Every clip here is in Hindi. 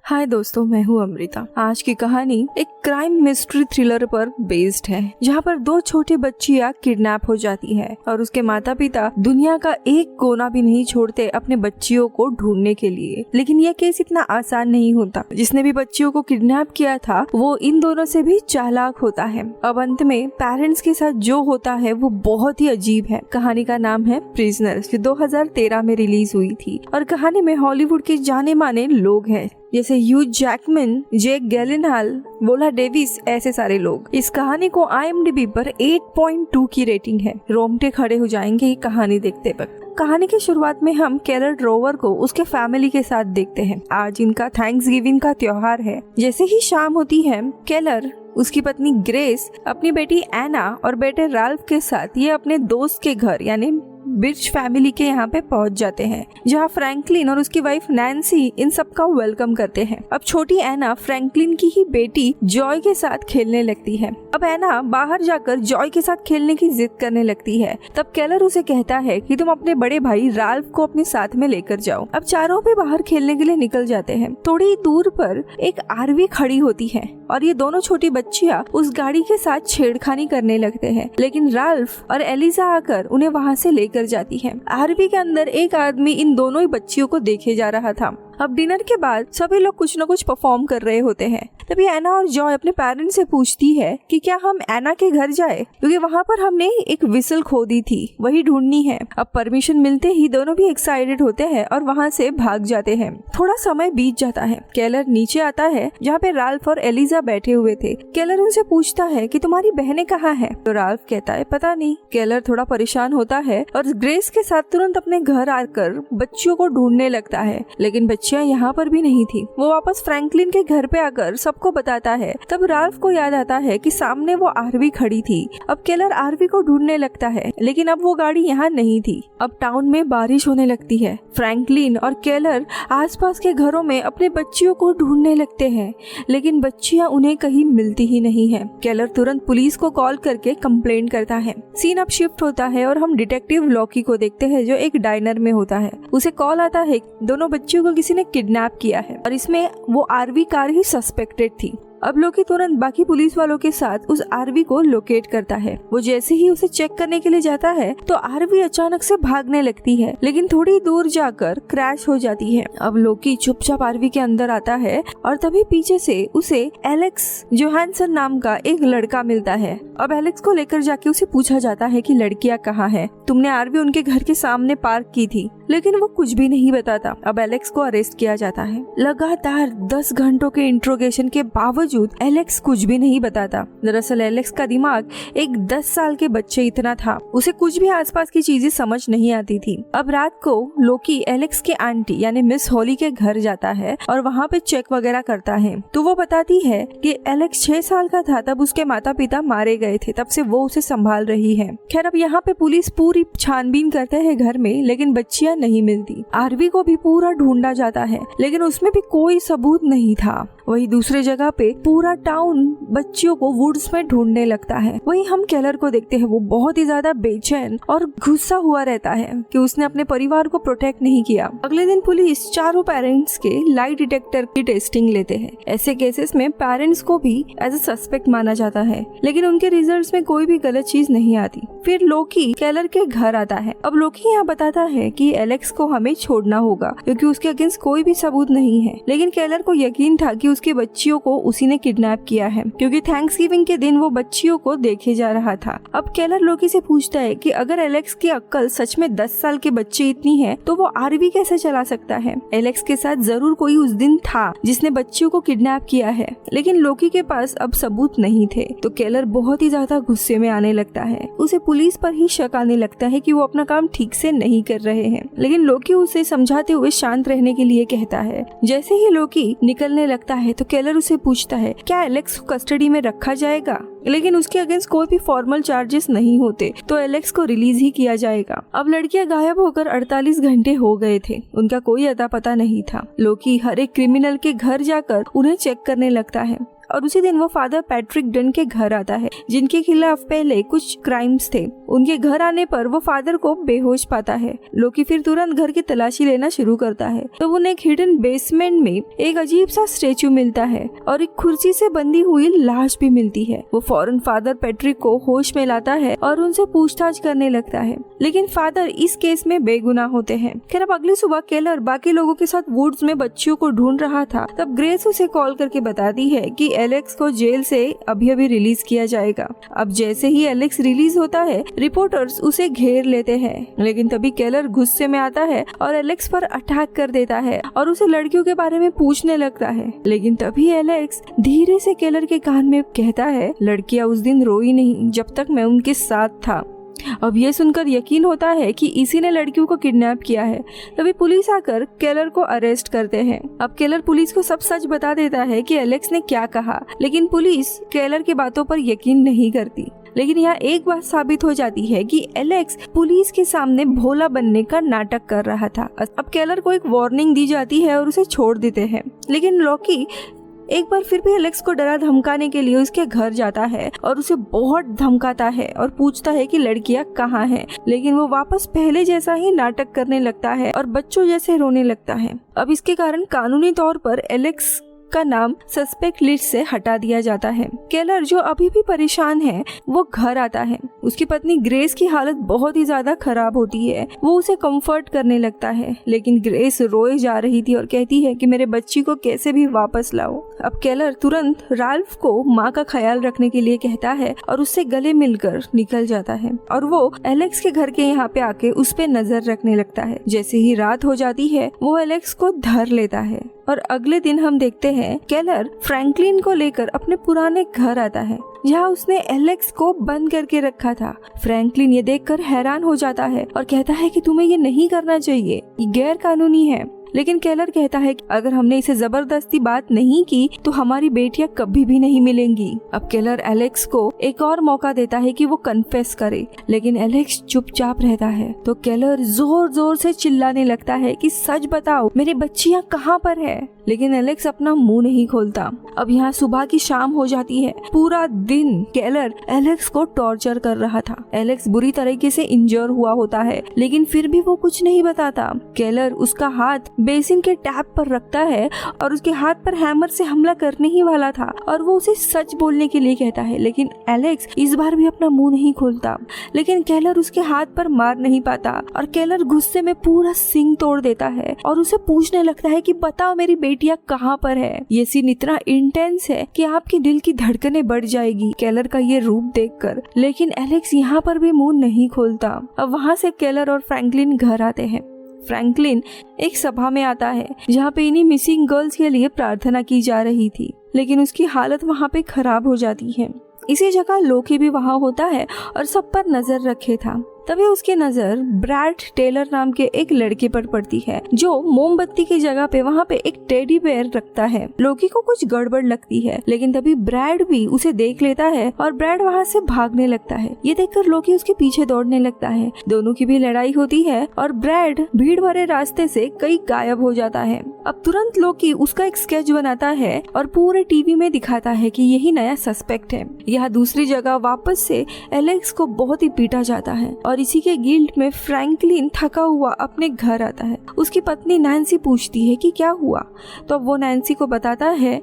हाय दोस्तों, मैं हूँ अमृता। आज की कहानी एक क्राइम मिस्ट्री थ्रिलर पर बेस्ड है, जहाँ पर दो छोटी बच्चियाँ किडनैप हो जाती है और उसके माता पिता दुनिया का एक कोना भी नहीं छोड़ते अपने बच्चियों को ढूंढने के लिए। लेकिन यह केस इतना आसान नहीं होता। जिसने भी बच्चियों को किडनैप किया था वो इन दोनों से भी चालाक होता है। अब अंत में पेरेंट्स के साथ जो होता है वो बहुत ही अजीब है। कहानी का नाम है प्रिजनर्स, जो 2013 में रिलीज हुई थी और कहानी में हॉलीवुड के जाने माने लोग हैं जैसे ह्यू जैकमैन, जेक गैलिनहाल, वोला डेविस, ऐसे सारे लोग। इस कहानी को IMDb पर 8.2 की रेटिंग है। रोंगटे खड़े हो जाएंगे ये कहानी देखते वक्त। कहानी की शुरुआत में हम केलर ड्रोवर को उसके फैमिली के साथ देखते हैं। आज इनका थैंक्सगिविंग का त्योहार है। जैसे ही शाम होती है, केलर, उसकी पत्नी ग्रेस, अपनी बेटी एना और बेटे राल्फ के साथ ये अपने दोस्त के घर यानी बिर्च फैमिली के यहाँ पे पहुँच जाते हैं, जहाँ फ्रैंकलिन और उसकी वाइफ नैन्सी इन सब का वेलकम करते हैं। अब छोटी एना फ्रैंकलिन की ही बेटी जॉय के साथ खेलने लगती है। अब एना बाहर जाकर जॉय के साथ खेलने की जिद करने लगती है। तब केलर उसे कहता है कि तुम अपने बड़े भाई राल्फ को अपने साथ में लेकर जाओ। अब चारों भी बाहर खेलने के लिए निकल जाते हैं। थोड़ी दूर पर एक RV खड़ी होती है और ये दोनों छोटी बच्चियां उस गाड़ी के साथ छेड़खानी करने लगते हैं, लेकिन राल्फ और एलिजा आकर उन्हें वहाँ से लेकर जाती है। RV के अंदर एक आदमी इन दोनों ही बच्चियों को देखे जा रहा था। अब डिनर के बाद सभी लोग कुछ न कुछ परफॉर्म कर रहे होते हैं। तभी एना और जॉय अपने पेरेंट्स से पूछती है कि क्या हम एना के घर जाए, क्योंकि वहाँ पर हमने एक विसल खो दी थी, वही ढूंढनी है। अब परमिशन मिलते ही दोनों भी एक्साइटेड होते हैं और वहाँ से भाग जाते हैं। थोड़ा समय बीत जाता है। केलर नीचे आता है जहाँ पे राल्फ और एलिजा बैठे हुए थे। केलर उनसे पूछता है कि तुम्हारी बहनें कहाँ है, तो राल्फ कहता है पता नहीं। केलर थोड़ा परेशान होता है और ग्रेस के साथ तुरंत अपने घर आकर बच्चियों को ढूंढने लगता है, लेकिन बच्चियां यहाँ पर भी नहीं थी। वो वापस फ्रैंकलिन के घर पे आकर सबको बताता है। तब राल्फ को याद आता है कि सामने वो RV खड़ी थी। अब केलर RV को ढूंढने लगता है, लेकिन अब वो गाड़ी यहाँ नहीं थी। अब टाउन में बारिश होने लगती है। फ्रैंकलिन और केलर आसपास के घरों में अपने बच्चियों को ढूंढने लगते हैं, लेकिन बच्चियां उन्हें कहीं मिलती ही नहीं है। केलर तुरंत पुलिस को कॉल करके कंप्लेंट करता है। सीन अब शिफ्ट होता है और हम डिटेक्टिव लॉकी को देखते हैं जो एक डाइनर में होता है। उसे कॉल आता है दोनों बच्चियों को किसी ने किडनैप किया है और इसमें वो RV कार ही सस्पेक्टेड थी। अब लोकी तुरंत बाकी पुलिस वालों के साथ उस RV को लोकेट करता है। वो जैसे ही उसे चेक करने के लिए जाता है तो RV अचानक से भागने लगती है, लेकिन थोड़ी दूर जाकर क्रैश हो जाती है। अब लोकी चुपचाप RV के अंदर आता है और तभी पीछे से उसे एलेक्स जोहानसन नाम का एक लड़का मिलता है। अब एलेक्स को लेकर जाके उसे पूछा जाता है कि लड़कियां कहाँ है, तुमने RV उनके घर के सामने पार्क की थी, लेकिन वो कुछ भी नहीं बताता। अब एलेक्स को अरेस्ट किया जाता है। लगातार 10 घंटों के इंट्रोगेशन के बावजूद एलेक्स कुछ भी नहीं बताता। दरअसल एलेक्स का दिमाग एक 10 साल के बच्चे इतना था, उसे कुछ भी आसपास की चीजें समझ नहीं आती थी। अब रात को लोकी एलेक्स के आंटी यानी मिस हॉली के घर जाता है और वहाँ पे चेक वगैरह करता है, तो वो बताती है कि एलेक्स 6 साल का था तब उसके माता पिता मारे गए थे, तब से वो उसे संभाल रही है। खैर अब यहाँ पे पुलिस पूरी छानबीन करते हैं घर में, लेकिन बच्चियां नहीं मिलती। RV को भी पूरा ढूंढा जाता है, लेकिन उसमें भी कोई सबूत नहीं था। वही दूसरे जगह पे पूरा टाउन बच्चियों को वुड्स में ढूंढने लगता है। वही हम केलर को देखते हैं। वो बहुत ही ज्यादा बेचैन और गुस्सा हुआ रहता है कि उसने अपने परिवार को प्रोटेक्ट नहीं किया। अगले दिन पुलिस चारों पेरेंट्स के लाई डिटेक्टर की टेस्टिंग लेते हैं। ऐसे केसेस में पेरेंट्स को भी एज ए सस्पेक्ट माना जाता है, लेकिन उनके रिजल्ट्स में कोई भी गलत चीज नहीं आती। फिर लोकी केलर के घर आता है। अब लोकी यहाँ बताता है कि एलेक्स को हमें छोड़ना होगा क्योंकि उसके अगेंस्ट कोई भी सबूत नहीं है, लेकिन केलर को यकीन था कि उसकी बच्चियों को उसी ने किडनैप किया है, क्योंकि थैंक्सगिविंग के दिन वो बच्चियों को देखे जा रहा था। अब केलर लोकी से पूछता है कि अगर एलेक्स की अक्ल सच में 10 साल के बच्चे इतनी है तो वो RV कैसे चला सकता है। एलेक्स के साथ जरूर कोई उस दिन था जिसने बच्चियों को किडनैप किया है, लेकिन लोकी के पास अब सबूत नहीं थे। तो केलर बहुत ही ज्यादा गुस्से में आने लगता है। उसे पुलिस पर ही शक आने लगता है कि वो अपना काम ठीक से नहीं कर रहे हैं, लेकिन लोकी उसे समझाते हुए शांत रहने के लिए कहता है। जैसे ही लोकी निकलने लगता है तो केलर उसे पूछता है क्या एलेक्स को कस्टडी में रखा जाएगा, लेकिन उसके अगेंस्ट कोई भी फॉर्मल चार्जेस नहीं होते तो एलेक्स को रिलीज ही किया जाएगा। अब लड़कियां गायब होकर 48 घंटे हो गए थे, उनका कोई अता पता नहीं था। लोकी हर एक क्रिमिनल के घर जाकर उन्हें चेक करने लगता है। और उसी दिन वो फादर पैट्रिक डन के घर आता है, जिनके खिलाफ पहले कुछ क्राइम्स थे। उनके घर आने पर वो फादर को बेहोश पाता है। लोकी फिर तुरंत घर की तलाशी लेना शुरू करता है, तो उन्हें एक हिडन बेसमेंट में एक अजीब सा स्टेचू मिलता है और एक कुर्सी से बंधी हुई लाश भी मिलती है। वो फौरन फादर पैट्रिक को होश में लाता है और उनसे पूछताछ करने लगता है, लेकिन फादर इस केस में बेगुनाह होते हैं। खैर अब अगली सुबह केलर बाकी लोगों के साथ वुड्स में बच्चियों को ढूंढ रहा था, तब ग्रेस उसे कॉल करके बताती है कि एलेक्स को जेल से अभी अभी रिलीज किया जाएगा। अब जैसे ही एलेक्स रिलीज होता है, रिपोर्टर्स उसे घेर लेते हैं, लेकिन तभी केलर गुस्से में आता है और एलेक्स पर अटैक कर देता है और उसे लड़कियों के बारे में पूछने लगता है। लेकिन तभी एलेक्स धीरे से केलर के कान में कहता है, लड़कियां उस दिन रोई नहीं जब तक मैं उनके साथ था। अब ये सुनकर यकीन होता है कि इसी ने लड़कियों को किडनैप किया है। तभी पुलिस आकर केलर को अरेस्ट करते हैं। अब केलर पुलिस को सब सच बता देता है कि एलेक्स ने क्या कहा, लेकिन पुलिस केलर की बातों पर यकीन नहीं करती। लेकिन यहाँ एक बात साबित हो जाती है कि एलेक्स पुलिस के सामने भोला बनने का नाटक कर रहा था। अब केलर को एक वार्निंग दी जाती है और उसे छोड़ देते हैं, लेकिन लॉकी एक बार फिर भी एलेक्स को डरा धमकाने के लिए उसके घर जाता है और उसे बहुत धमकाता है और पूछता है कि लड़कियां कहाँ हैं, लेकिन वो वापस पहले जैसा ही नाटक करने लगता है और बच्चों जैसे रोने लगता है। अब इसके कारण कानूनी तौर पर एलेक्स का नाम सस्पेक्ट लिस्ट से हटा दिया जाता है। केलर जो अभी भी परेशान है, वो घर आता है। उसकी पत्नी ग्रेस की हालत बहुत ही ज्यादा खराब होती है। वो उसे कंफर्ट करने लगता है, लेकिन ग्रेस रोए जा रही थी और कहती है कि मेरे बच्ची को कैसे भी वापस लाओ। अब केलर तुरंत राल्फ को माँ का ख्याल रखने के लिए कहता है और उससे गले मिलकर निकल जाता है और वो एलेक्स के घर के यहाँ पे आके उस पे नजर रखने लगता है। जैसे ही रात हो जाती है, वो एलेक्स को धर लेता है और अगले दिन हम देखते हैं केलर फ्रैंकलिन को लेकर अपने पुराने घर आता है, जहाँ उसने एलेक्स को बंद करके रखा था। फ्रैंकलिन ये देखकर हैरान हो जाता है और कहता है कि तुम्हें ये नहीं करना चाहिए, ये गैर कानूनी है। लेकिन केलर कहता है कि अगर हमने इसे जबरदस्ती बात नहीं की तो हमारी बेटियां कभी भी नहीं मिलेंगी। अब केलर एलेक्स को एक और मौका देता है कि वो कन्फेस करे, लेकिन एलेक्स चुपचाप रहता है। तो केलर जोर जोर से चिल्लाने लगता है कि सच बताओ, मेरी बच्चियां कहाँ पर है। लेकिन एलेक्स अपना मुंह नहीं खोलता। अब यहाँ सुबह की शाम हो जाती है। पूरा दिन केलर एलेक्स को टॉर्चर कर रहा था। एलेक्स बुरी तरीके से इंजर हुआ होता है, लेकिन फिर भी वो कुछ नहीं बताता। केलर उसका हाथ बेसिन के टैप पर रखता है और उसके हाथ पर हैमर से हमला करने ही वाला था और वो उसे सच बोलने के लिए कहता है, लेकिन एलेक्स इस बार भी अपना मुंह नहीं खोलता। लेकिन केलर उसके हाथ पर मार नहीं पाता और केलर गुस्से में पूरा सिंग तोड़ देता है और उसे पूछने लगता है कि बताओ मेरी बेटियां कहाँ पर है। ये सीन इतना इंटेंस है कि आपके दिल की धड़कनें बढ़ जाएगी केलर का ये रूप देखकर। लेकिन एलेक्स यहाँ पर भी मुंह नहीं खोलता। अब वहाँ से केलर और फ्रैंकलिन घर आते हैं। फ्रैंकलिन एक सभा में आता है जहाँ पे इन्हीं मिसिंग गर्ल्स के लिए प्रार्थना की जा रही थी, लेकिन उसकी हालत वहाँ पे खराब हो जाती है। इसी जगह लोकी भी वहाँ होता है और सब पर नजर रखे था। तभी उसकी नजर ब्रैड टेलर नाम के एक लड़के पर पड़ती है, जो मोमबत्ती की जगह पे वहाँ पे एक टेडी बेयर रखता है। लोकी को कुछ गड़बड़ लगती है, लेकिन तभी ब्रैड भी उसे देख लेता है और ब्रैड वहाँ से भागने लगता है। ये देखकर लोकी उसके पीछे दौड़ने लगता है। दोनों की भी लड़ाई होती है और ब्रैड भीड़ भरे रास्ते से कहीं गायब हो जाता है। अब तुरंत लोकी उसका एक स्केच बनाता है और पूरे टीवी में दिखाता है कि यही नया सस्पेक्ट है। यहाँ दूसरी जगह वापस से एलेक्स को बहुत ही पीटा जाता है और इसी के गिल्ट में फ्रैंकलिन थका हुआ अपने घर आता है। उसकी पत्नी नैन्सी पूछती है कि क्या हुआ, तो अब वो नैन्सी को बताता है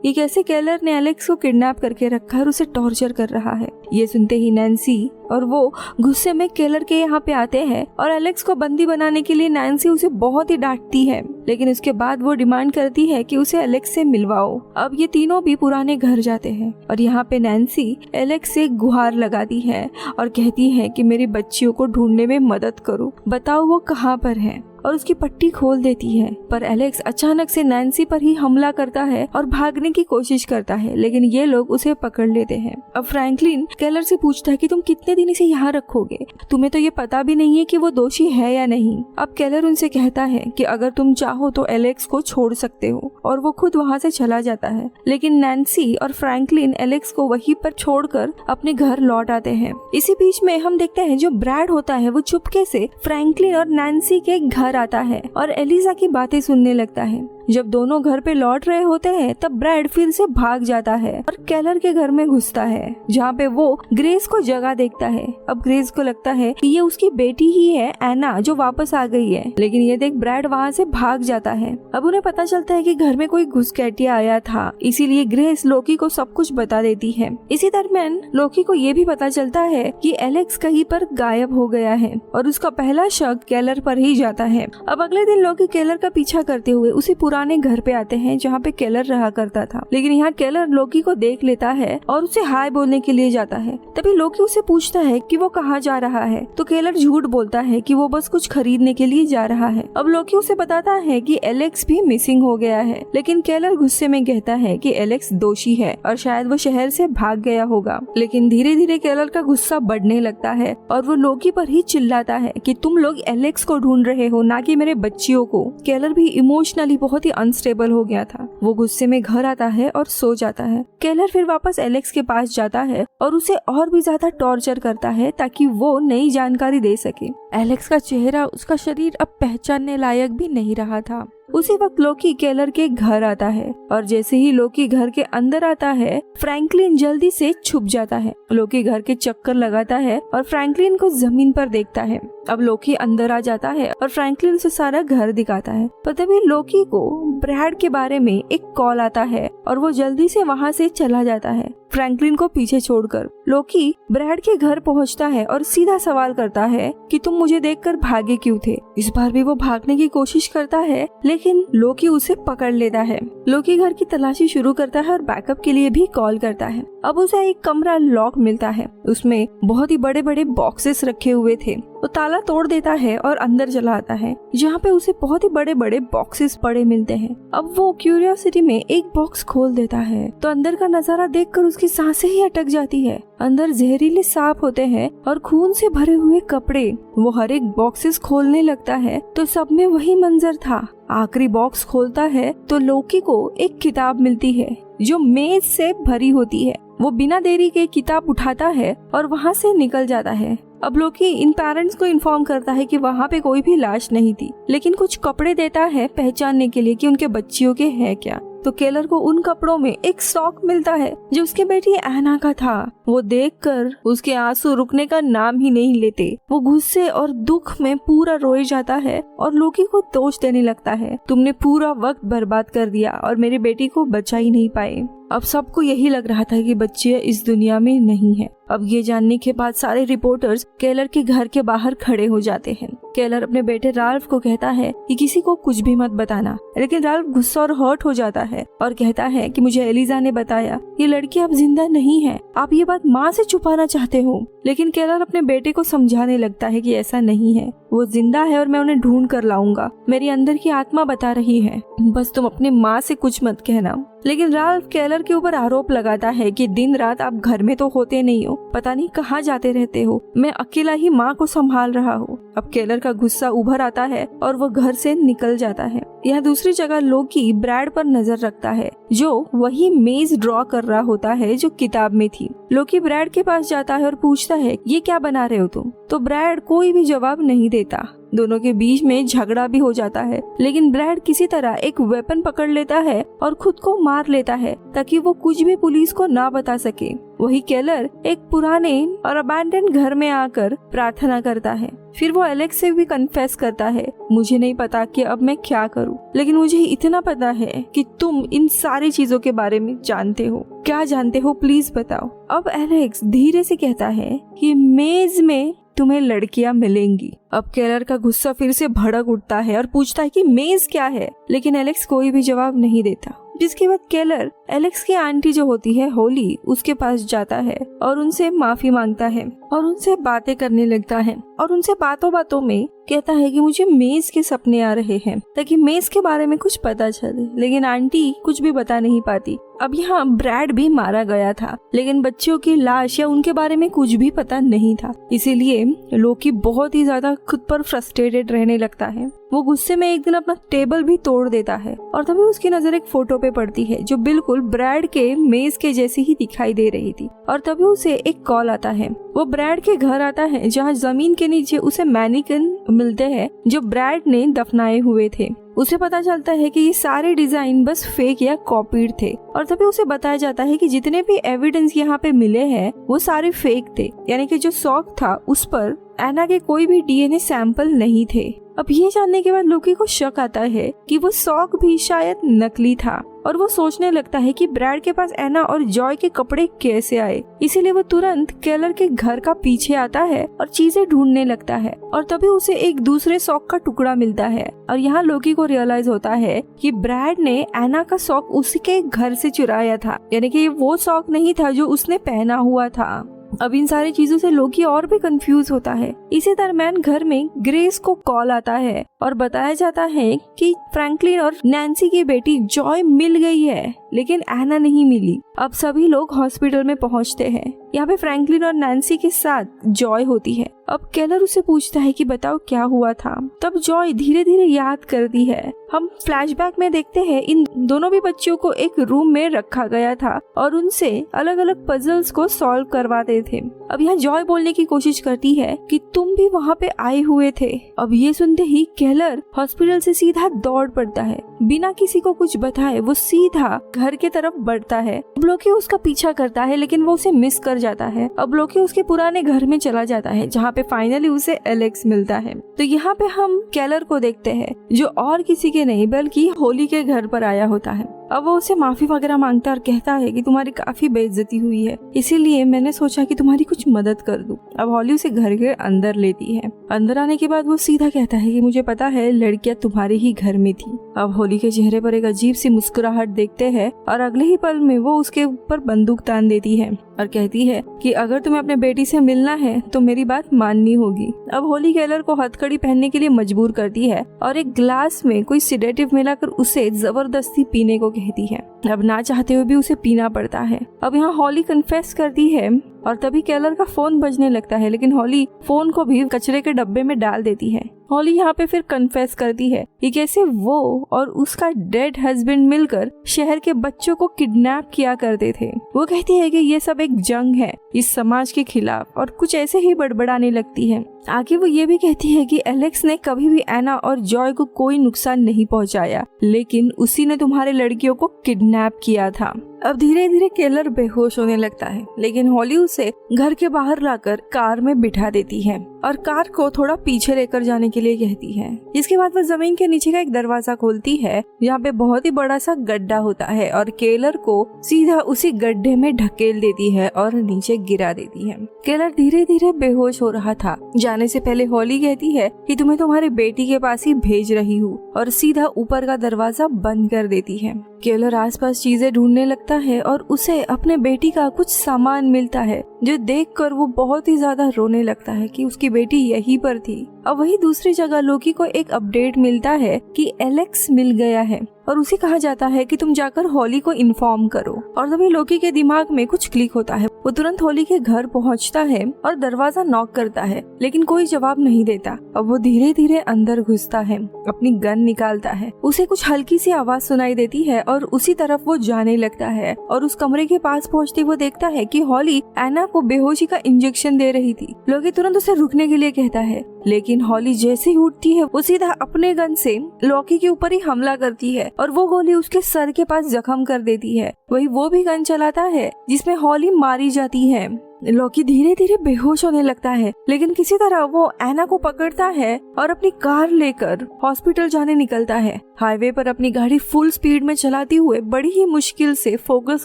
कि कैसे केलर ने एलेक्स को किडनैप करके रखा और उसे टॉर्चर कर रहा है। ये सुनते ही नैन्सी और वो गुस्से में केलर के यहाँ पे आते हैं और एलेक्स को बंदी बनाने के लिए नैन्सी उसे बहुत ही डांटती है, लेकिन उसके बाद वो डिमांड करती है कि उसे एलेक्स से मिलवाओ। अब ये तीनों भी पुराने घर जाते हैं और यहाँ पे नैन्सी एलेक्स से गुहार लगाती है और कहती है कि मेरी बच्चियों को ढूंढने में मदद करो, बताओ वो कहाँ पर है, और उसकी पट्टी खोल देती है। पर एलेक्स अचानक से नैन्सी पर ही हमला करता है और भागने की कोशिश करता है, लेकिन ये लोग उसे पकड़ लेते हैं। अब फ्रैंकलिन केलर से पूछता है कि तुम कितने दिन इसे यहाँ रखोगे, तुम्हें तो ये पता भी नहीं है कि वो दोषी है या नहीं। अब केलर उनसे कहता है कि अगर तुम चाहो तो एलेक्स को छोड़ सकते हो, और वो खुद वहाँ से चला जाता है। लेकिन नैन्सी और फ्रैंकलिन एलेक्स को वहीं पर छोड़कर अपने घर लौट आते हैं। इसी बीच में हम देखते हैं जो ब्रैड होता है वो चुपके से फ्रैंकलिन और नैन्सी के घर आता है और एलिजा की बातें सुनने लगता है। जब दोनों घर पे लौट रहे होते हैं तब ब्रैड फिर से भाग जाता है और केलर के घर में घुसता है, जहाँ पे वो ग्रेस को जगह देखता है। अब ग्रेस को लगता है कि ये उसकी बेटी ही है एना जो वापस आ गई है, लेकिन ये देख ब्रैड वहाँ से भाग जाता है। अब उन्हें पता चलता है कि घर में कोई घुसपैठिया आया था, इसीलिए ग्रेस लोकी को सब कुछ बता देती है। इसी दरमियान लोकी को ये भी पता चलता है कि एलेक्स कहीं पर गायब हो गया है और उसका पहला शक केलर पर ही जाता है। अब अगले दिन लोकी केलर का पीछा करते हुए उसी पुराने घर पे आते हैं जहाँ पे केलर रहा करता था, लेकिन यहाँ केलर लोकी को देख लेता है और उसे हाय बोलने के लिए जाता है। तभी लोकी उसे पूछता है कि वो कहाँ जा रहा है, तो केलर झूठ बोलता है कि वो बस कुछ खरीदने के लिए जा रहा है। अब लोकी उसे बताता है कि एलेक्स भी मिसिंग हो गया है, लेकिन केलर गुस्से में कहता है कि एलेक्स दोषी है और शायद वो शहर से भाग गया होगा। लेकिन धीरे धीरे केलर का गुस्सा बढ़ने लगता है और वो लोकी पर ही चिल्लाता है कि तुम लोग एलेक्स को ढूंढ रहे हो, ना कि मेरे बच्चियों को। केलर भी इमोशनली बहुत ही अनस्टेबल हो गया था। वो गुस्से में घर आता है और सो जाता है। केलर फिर वापस एलेक्स के पास जाता है और उसे और भी ज्यादा टॉर्चर करता है ताकि वो नई जानकारी दे सके। एलेक्स का चेहरा, उसका शरीर अब पहचानने लायक भी नहीं रहा था। उसी वक्त लोकी केलर के घर आता है और जैसे ही लोकी घर के अंदर आता है फ्रैंकलिन जल्दी से छुप जाता है। लोकी घर के चक्कर लगाता है और फ्रैंकलिन को जमीन पर देखता है। अब लोकी अंदर आ जाता है और फ्रैंकलिन से सारा घर दिखाता है। पर तभी लोकी को ब्रैड के बारे में एक कॉल आता है और वो जल्दी से वहाँ से चला जाता है फ्रैंकलिन को पीछे छोड़कर। लोकी ब्रैड के घर पहुँचता है और सीधा सवाल करता है कि तुम मुझे देखकर भागे क्यों थे। इस बार भी वो भागने की कोशिश करता है, लेकिन लोकी उसे पकड़ लेता है। लोकी घर की तलाशी शुरू करता है और बैकअप के लिए भी कॉल करता है। अब उसे एक कमरा लॉक मिलता है, उसमें बहुत ही बड़े बड़े बॉक्सेस रखे हुए थे। वो ताला तोड़ देता है और अंदर चला आता है, जहाँ पे उसे बहुत ही बड़े बड़े बॉक्सेस पड़े मिलते हैं। अब वो क्यूरियोसिटी में एक बॉक्स खोल देता है तो अंदर का नजारा देखकर उसकी सांसें ही अटक जाती है। अंदर जहरीले सांप होते हैं और खून से भरे हुए कपड़े। वो हर एक बॉक्सेस खोलने लगता है तो सब में वही मंजर था। आखिरी बॉक्स खोलता है तो लोकी को एक किताब मिलती है जो मेज से भरी होती है। वो बिना देरी के किताब उठाता है और वहाँ से निकल जाता है। अब लोकी इन पेरेंट्स को इन्फॉर्म करता है कि वहाँ पे कोई भी लाश नहीं थी, लेकिन कुछ कपड़े देता है पहचानने के लिए कि उनके बच्चियों के हैं क्या। तो केलर को उन कपड़ों में एक सॉक मिलता है जो उसकी बेटी एना का था। वो देखकर उसके आंसू रुकने का नाम ही नहीं लेते। वो गुस्से और दुख में पूरा रोए जाता है और लोकी को दोष देने लगता है, तुमने पूरा वक्त बर्बाद कर दिया और मेरी बेटी को बचा ही नहीं पाए। अब सबको यही लग रहा था कि बच्ची इस दुनिया में नहीं है। अब ये जानने के बाद सारे रिपोर्टर्स केलर के घर के बाहर खड़े हो जाते हैं। केलर अपने बेटे राल्फ को कहता है कि किसी को कुछ भी मत बताना, लेकिन राल्फ गुस्सा और हर्ट हो जाता है और कहता है कि मुझे एलिजा ने बताया ये लड़की अब जिंदा नहीं है, आप ये बात माँ से छुपाना चाहते हो। लेकिन केलर अपने बेटे को समझाने लगता है कि ऐसा नहीं है, वो जिंदा है और मैं उन्हें ढूंढ कर लाऊंगा, मेरी अंदर की आत्मा बता रही है, बस तुम अपने माँ से कुछ मत कहना। लेकिन राल्फ केलर के ऊपर आरोप लगाता है कि दिन रात आप घर में तो होते नहीं हो, पता नहीं कहाँ जाते रहते हो, मैं अकेला ही माँ को संभाल रहा हूँ। अब केलर का गुस्सा उभर आता है और वो घर से निकल जाता है। यहाँ दूसरी जगह लोकी ब्रैड पर नजर रखता है जो वही मेज ड्रॉ कर रहा होता है जो किताब में थी। लोकी ब्रैड के पास जाता है और पूछता है ये क्या बना रहे हो तुम, तो ब्रैड कोई भी जवाब नहीं देता। दोनों के बीच में झगड़ा भी हो जाता है, लेकिन ब्रैड किसी तरह एक वेपन पकड़ लेता है और खुद को मार लेता है ताकि वो कुछ भी पुलिस को ना बता सके। वही केलर एक पुराने और अबैंडन घर में आकर प्रार्थना करता है। फिर वो एलेक्स से भी कन्फेस करता है, मुझे नहीं पता कि अब मैं क्या करूं, लेकिन मुझे इतना पता है कि तुम इन सारी चीजों के बारे में जानते हो। क्या जानते हो प्लीज बताओ। अब एलेक्स धीरे से कहता है कि मेज में तुम्हें लड़कियां मिलेंगी। अब केलर का गुस्सा फिर से भड़क उठता है और पूछता है कि मेज क्या है, लेकिन एलेक्स कोई भी जवाब नहीं देता। जिसके बाद केलर एलेक्स की आंटी जो होती है होली, उसके पास जाता है और उनसे माफी मांगता है और उनसे बातें करने लगता है और उनसे बातों बातों में कहता है कि मुझे मेज के सपने आ रहे हैं ताकि मेज के बारे में कुछ पता चले, लेकिन आंटी कुछ भी बता नहीं पाती। अब यहाँ ब्रैड भी मारा गया था, लेकिन बच्चियों की लाश या उनके बारे में कुछ भी पता नहीं था, इसीलिए लोकी बहुत ही ज्यादा खुद पर फ्रस्ट्रेटेड रहने लगता है। वो गुस्से में एक दिन अपना टेबल भी तोड़ देता है और तभी उसकी नजर एक फोटो पे पड़ती है जो बिल्कुल ब्रैड के मेज के जैसी ही दिखाई दे रही थी। और तभी उसे एक कॉल आता है। वो ब्रैड के घर आता है जहाँ जमीन के नीचे उसे मैनिकन मिलते हैं जो ब्रैड ने दफनाए हुए थे। उसे पता चलता है कि ये सारे डिजाइन बस फेक या कॉपीड थे और तभी उसे बताया जाता है कि जितने भी एविडेंस यहाँ पे मिले हैं वो सारे फेक थे, यानी कि जो सॉक था उस पर एना के कोई भी डीएनए सैंपल नहीं थे। अब ये जानने के बाद लोकी को शक आता है कि वो सॉक भी शायद नकली था और वो सोचने लगता है कि ब्रैड के पास एना और जॉय के कपड़े कैसे आए। इसीलिए वो तुरंत केलर के घर का पीछे आता है और चीजें ढूंढने लगता है और तभी उसे एक दूसरे सॉक का टुकड़ा मिलता है और यहाँ लोकी को रियलाइज होता है कि ब्रैड ने एना का सॉक उसी के घर से चुराया था, यानी कि वो सॉक नहीं था जो उसने पहना हुआ था। अब इन सारी चीजों से लोकी और भी कंफ्यूज होता है। इसी दरम्यान घर में ग्रेस को कॉल आता है और बताया जाता है कि फ्रैंकलिन और नैन्सी की बेटी जॉय मिल गई है, लेकिन एना नहीं मिली। अब सभी लोग हॉस्पिटल में पहुंचते हैं। यहाँ पे फ्रैंकलिन और नैन्सी के साथ जॉय होती है। अब केलर उसे पूछता है कि बताओ क्या हुआ था। तब जॉय धीरे धीरे याद करती है। हम फ्लैशबैक में देखते हैं इन दोनों भी बच्चियों को एक रूम में रखा गया था और उनसे अलग अलग पजल्स को सॉल्व करवाते थे। अब यहाँ जॉय बोलने की कोशिश करती है कि तुम भी वहाँ पे आए हुए थे। अब ये सुनते ही केलर हॉस्पिटल से सीधा दौड़ पड़ता है। बिना किसी को कुछ बताए वो सीधा घर के तरफ बढ़ता है। अब लोकी उसका पीछा करता है लेकिन वो उसे मिस कर जाता है। अब लोकी उसके पुराने घर में चला जाता है जहाँ पे फाइनली उसे एलेक्स मिलता है। तो यहाँ पे हम केलर को देखते हैं जो और किसी के नहीं बल्कि होली के घर पर आया होता है। अब वो उसे माफी वगैरह मांगता और कहता है कि तुम्हारी काफी बेइज्जती हुई है, इसीलिए मैंने सोचा कि तुम्हारी कुछ मदद कर दूं। अब हॉली उसे घर के अंदर लेती है। अंदर आने के बाद वो सीधा कहता है कि मुझे पता है लड़कियां तुम्हारे ही घर में थी। अब होली के चेहरे पर एक अजीब सी मुस्कुराहट देखते हैं और अगले ही पल में वो उसके ऊपर बंदूक तान देती है और कहती है कि अगर तुम्हें अपने बेटी से मिलना है तो मेरी बात माननी होगी। अब होली केलर को हथकड़ी पहनने के लिए मजबूर करती है और एक ग्लास में कोई सिडेटिव मिलाकर उसे जबरदस्ती पीने को कहती है। अब ना चाहते हुए भी उसे पीना पड़ता है। अब यहाँ हॉली कन्फेस करती है और तभी केलर का फोन बजने लगता है, लेकिन हॉली फोन को भी कचरे के डब्बे में डाल देती है। हॉली यहाँ पे फिर कन्फेस करती है कि कैसे वो और उसका डेड हस्बैंड मिलकर शहर के बच्चों को किडनैप किया करते थे। वो कहती है कि ये सब एक जंग है इस समाज के खिलाफ और कुछ ऐसे ही बड़बड़ाने लगती है। आगे वो ये भी कहती है कि एलेक्स ने कभी भी एना और जॉय को कोई नुकसान नहीं पहुंचाया, लेकिन उसी ने तुम्हारे लड़कियों को किडनैप किया था। अब धीरे धीरे केलर बेहोश होने लगता है, लेकिन हॉली उसे घर के बाहर लाकर कार में बिठा देती है और कार को थोड़ा पीछे लेकर जाने के लिए कहती है। इसके बाद वो जमीन के नीचे का एक दरवाजा खोलती है जहाँ पे बहुत ही बड़ा सा गड्ढा होता है और केलर को सीधा उसी गड्ढे में ढकेल देती है और नीचे गिरा देती है। केलर धीरे धीरे बेहोश हो रहा था। जाने से पहले हॉली कहती है कि तुम्हें तुम्हारी बेटी के पास ही भेज रही हूँ और सीधा ऊपर का दरवाजा बंद कर देती है। केलर आसपास चीजें ढूंढने लगता है और उसे अपने बेटी का कुछ सामान मिलता है जो देखकर वो बहुत ही ज्यादा रोने लगता है कि उसकी बेटी यहीं पर थी। अब वही दूसरी जगह लोकी को एक अपडेट मिलता है कि एलेक्स मिल गया है और उसे कहा जाता है कि तुम जाकर हॉली को इन्फॉर्म करो। और तभी लोकी के दिमाग में कुछ क्लिक होता है। वो तुरंत हॉली के घर पहुंचता है और दरवाजा नॉक करता है, लेकिन कोई जवाब नहीं देता। अब वो धीरे धीरे अंदर घुसता है, अपनी गन निकालता है। उसे कुछ हल्की सी आवाज सुनाई देती है और उसी तरफ वो जाने लगता है और उस कमरे के पास पहुंचते वो देखता है कि हॉली एना को बेहोशी का इंजेक्शन दे रही थी। लोकी तुरंत उसे रुकने के लिए कहता है, लेकिन हॉली जैसे ही उठती है वो सीधा अपने गन से लोकी के ऊपर ही हमला करती है और वो गोली उसके सर के पास जख्म कर देती है। वही वो भी गन चलाता है जिसमें हॉली मारी जाती है। लोकी धीरे धीरे बेहोश होने लगता है, लेकिन किसी तरह वो एना को पकड़ता है और अपनी कार लेकर हॉस्पिटल जाने निकलता है। हाईवे पर अपनी गाड़ी फुल स्पीड में चलाते हुए बड़ी ही मुश्किल से फोकस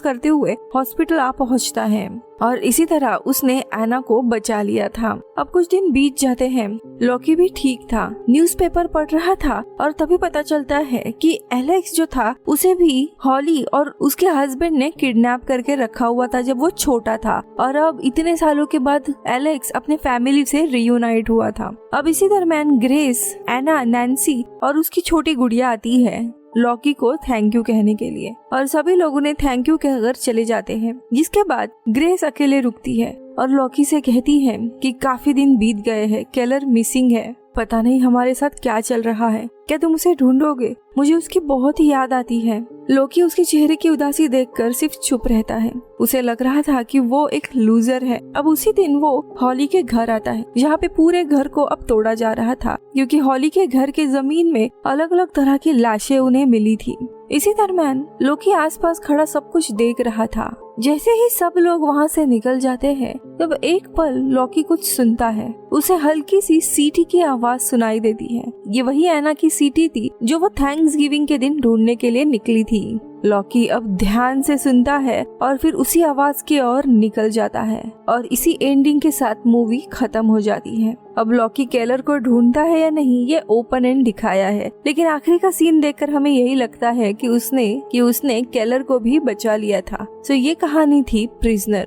करते हुए हॉस्पिटल आ पहुंचता है और इसी तरह उसने एना को बचा लिया था। अब कुछ दिन बीत जाते हैं। लोकी भी ठीक था, न्यूज़पेपर पढ़ रहा था और तभी पता चलता है कि एलेक्स जो था उसे भी हॉली और उसके हस्बैंड ने किडनैप करके रखा हुआ था जब वो छोटा था और अब इतने सालों के बाद एलेक्स अपने फैमिली से रियूनाइट हुआ था। अब इसी दरम्यान ग्रेस, एना, नैन्सी और उसकी छोटी गुड़िया आती है लॉकी को थैंक यू कहने के लिए और सभी लोगों ने थैंक यू कहकर चले जाते हैं। जिसके बाद ग्रेस अकेले रुकती है और लॉकी से कहती है कि काफी दिन बीत गए हैं, केलर मिसिंग है। पता नहीं हमारे साथ क्या चल रहा है, क्या तुम उसे ढूंढोगे? मुझे उसकी बहुत ही याद आती है। लोकी उसके चेहरे की उदासी देखकर सिर्फ चुप रहता है। उसे लग रहा था कि वो एक लूजर है। अब उसी दिन वो हॉली के घर आता है, जहाँ पे पूरे घर को अब तोड़ा जा रहा था, क्योंकि हॉली के घर के जमीन में अलग अलग तरह की लाशें उन्हें मिली थी। इसी दरम्यान लोकी आसपास खड़ा सब कुछ देख रहा था। जैसे ही सब लोग वहाँ से निकल जाते हैं, तब एक पल लोकी कुछ सुनता है। उसे हल्की सी सीटी की आवाज सुनाई देती है। ये वही ऐना की सीटी थी जो वो थैंक्सगिविंग के दिन ढूंढने के लिए निकली थी। लोकी अब ध्यान से सुनता है और फिर उसी आवाज की ओर निकल जाता है, और इसी एंडिंग के साथ मूवी खत्म हो जाती है। अब लोकी केलर को ढूंढता है या नहीं, ये ओपन एंड दिखाया है, लेकिन आखिरी का सीन देखकर हमें यही लगता है कि उसने केलर को भी बचा लिया था। सो ये कहानी थी प्रिजनर।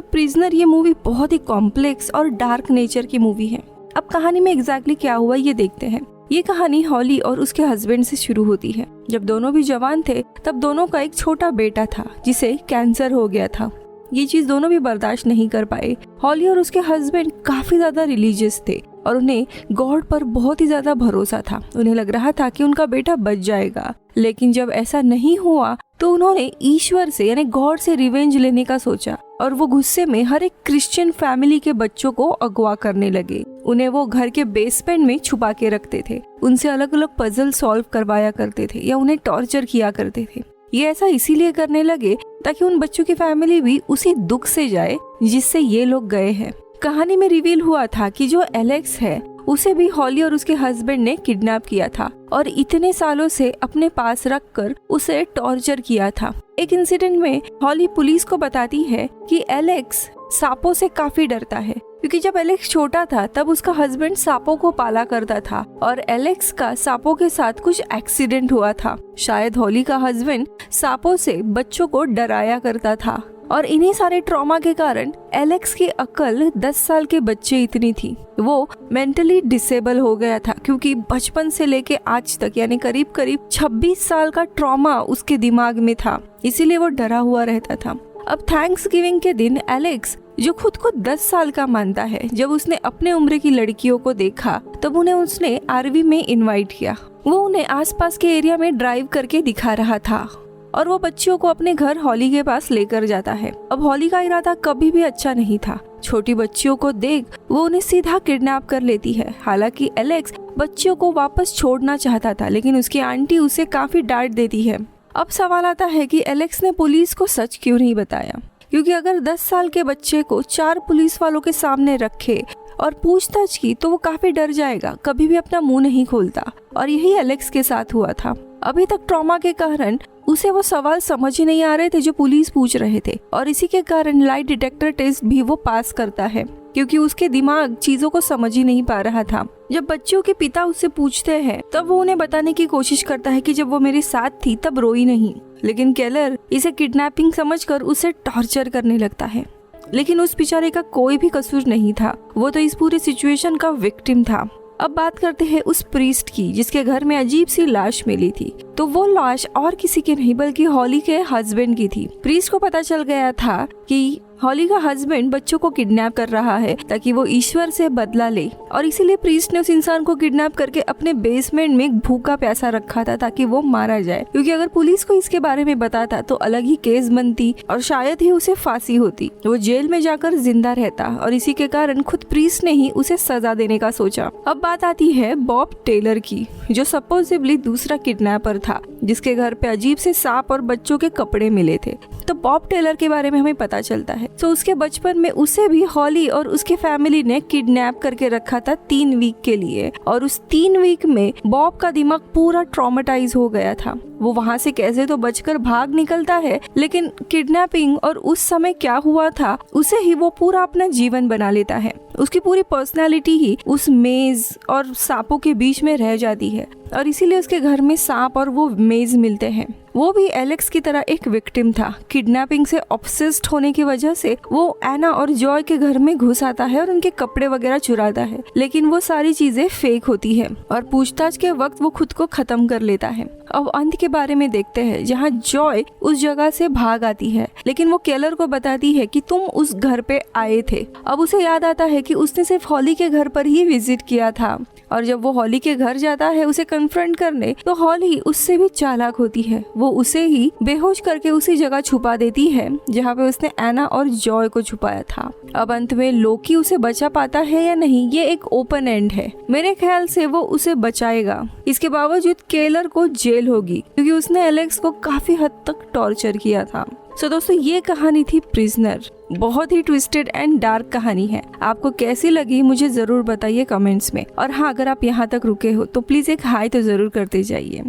प्रिजनर ये मूवी बहुत ही कॉम्प्लेक्स और डार्क नेचर की मूवी है। अब कहानी में एग्जैक्टली क्या हुआ ये देखते हैं। ये कहानी हॉली और उसके हस्बैंड से शुरू होती है। जब दोनों भी जवान थे, तब दोनों का एक छोटा बेटा था जिसे कैंसर हो गया था। ये चीज दोनों भी बर्दाश्त नहीं कर पाए। हॉली और उसके हस्बैंड काफी ज्यादा रिलीजियस थे और उन्हें गॉड पर बहुत ही ज्यादा भरोसा था। उन्हें लग रहा था कि उनका बेटा बच जाएगा, लेकिन जब ऐसा नहीं हुआ तो उन्होंने ईश्वर से यानी गॉड से रिवेंज लेने का सोचा, और वो गुस्से में हर एक क्रिश्चियन फैमिली के बच्चों को अगवा करने लगे। उन्हें वो घर के बेसमेंट में छुपा के रखते थे, उनसे अलग अलग पजल सॉल्व करवाया करते थे या उन्हें टॉर्चर किया करते थे। ये ऐसा इसीलिए करने लगे ताकि उन बच्चों की फैमिली भी उसी दुख से जाए जिससे ये लोग गए हैं। कहानी में रिवील हुआ था कि जो एलेक्स है उसे भी हॉली और उसके हस्बैंड ने किडनैप किया था और इतने सालों से अपने पास रखकर उसे टॉर्चर किया था। एक इंसिडेंट में हॉली पुलिस को बताती है कि एलेक्स सांपों से काफी डरता है, क्योंकि जब एलेक्स छोटा था तब उसका हस्बैंड सांपों को पाला करता था और एलेक्स का सांपों के साथ कुछ एक्सीडेंट हुआ था। शायद हॉली का हस्बैंड सांपों से बच्चों को डराया करता था, और इन्हीं सारे ट्रॉमा के कारण एलेक्स की अक्ल 10 साल के बच्चे इतनी थी। वो मेंटली डिसेबल हो गया था, क्योंकि बचपन से लेके आज तक यानी करीब 26 साल का ट्रॉमा उसके दिमाग में था, इसीलिए वो डरा हुआ रहता था। अब थैंक्सगिविंग के दिन एलेक्स, जो खुद को 10 साल का मानता है, जब उसने अपने उम्र की लड़कियों को देखा तब उन्हें उसने आरवी में इनवाइट किया। वो उन्हें आसपास के एरिया में ड्राइव करके दिखा रहा था और वो बच्चियों को अपने घर हॉली के पास लेकर जाता है। अब हॉली का इरादा कभी भी अच्छा नहीं था। छोटी बच्चियों को देख वो उन्हें सीधा किडनैप कर लेती है। हालांकि एलेक्स बच्चियों को वापस छोड़ना चाहता था, लेकिन उसकी आंटी उसे काफी डांट देती है। अब सवाल आता है कि एलेक्स ने पुलिस को सच क्यों नहीं बताया, क्योंकि अगर 10 साल के बच्चे को 4 पुलिस वालों के सामने रखे और पूछताछ की तो वो काफी डर जाएगा, कभी भी अपना मुंह नहीं खोलता, और यही एलेक्स के साथ हुआ था। अभी तक ट्रॉमा के कारण उसे वो सवाल समझ ही नहीं आ रहे थे जो पुलिस पूछ रहे थे, और इसी के कारण लाइट डिटेक्टर टेस्ट भी वो पास करता है, क्योंकि उसके दिमाग चीजों को समझ ही नहीं पा रहा था। जब बच्चों के पिता उससे पूछते हैं तब वो उन्हें बताने की कोशिश करता है कि जब वो मेरे साथ थी तब रोई नहीं, लेकिन केलर इसे किडनैपिंग समझकर उसे टॉर्चर करने लगता है। लेकिन उस बेचारे का कोई भी कसूर नहीं था, वो तो इस पूरी सिचुएशन का विक्टिम था। अब बात करते हैं उस प्रीस्ट की जिसके घर में अजीब सी लाश मिली थी। तो वो लाश और किसी की नहीं बल्कि हॉली के हस्बैंड की थी। प्रीस्ट को पता चल गया था कि हॉली का हस्बैंड बच्चों को किडनैप कर रहा है ताकि वो ईश्वर से बदला ले, और इसीलिए प्रीस्ट ने उस इंसान को किडनैप करके अपने बेसमेंट में भूखा प्यासा रखा था ताकि वो मारा जाए, क्योंकि अगर पुलिस को इसके बारे में बताता तो अलग ही केस बनती और शायद ही उसे फांसी होती। वो जेल में जाकर जिंदा रहता, और इसी के कारण खुद प्रीस्ट ने ही उसे सजा देने का सोचा। अब बात आती है बॉब टेलर की, जो सपोजिबली दूसरा किडनैपर था जिसके घर पे अजीब से सांप और बच्चों के कपड़े मिले थे। तो बॉब टेलर के बारे में हमें पता चलता है तो उसके बचपन में उसे भी हॉली और उसके फैमिली ने किडनैप करके रखा था 3 वीक के लिए, और उस 3 वीक में बॉब का दिमाग पूरा ट्रॉमेटाइज हो गया था। वो वहाँ से कैसे तो बचकर भाग निकलता है, लेकिन किडनैपिंग और उस समय क्या हुआ था उसे ही वो पूरा अपना जीवन बना लेता है। उसकी पूरी पर्सनालिटी ही उस मेज और सांपों के बीच में रह जाती है, और इसीलिए उसके घर में सांप और वो मेज मिलते हैं। वो भी एलेक्स की तरह एक विक्टिम था। किडनैपिंग से ऑब्सेस्ड होने की वजह से वो एना और जॉय के घर में घुस आता है और उनके कपड़े वगैरह चुराता है, लेकिन वो सारी चीजें फेक होती है और पूछताछ के वक्त वो खुद को खत्म कर लेता है। अब अंत के बारे में देखते हैं, जहाँ जॉय उस जगह से भाग आती है, लेकिन वो केलर को बताती है कि तुम उस घर पे आए थे। अब उसे याद आता है कि उसने सिर्फ हॉली के घर पर ही विजिट किया था, और जब वो हॉली के घर जाता है उसे कन्फ्रंट करने, तो हॉली उससे भी चालाक होती है। वो उसे ही बेहोश करके उसी जगह छुपा देती है जहाँ पे उसने एना और जॉय को छुपाया था। अब अंत में लोकी उसे बचा पाता है या नहीं, ये एक ओपन एंड है। मेरे ख्याल से वो उसे बचाएगा। इसके बावजूद केलर को जेल होगी, क्योंकि उसने एलेक्स को काफी हद तक टॉर्चर किया था। सो दोस्तों, ये कहानी थी प्रिजनर। बहुत ही ट्विस्टेड एंड डार्क कहानी है। आपको कैसी लगी मुझे जरूर बताइए कमेंट्स में। और हाँ, अगर आप यहाँ तक रुके हो तो प्लीज एक हाई तो जरूर करते जाइए।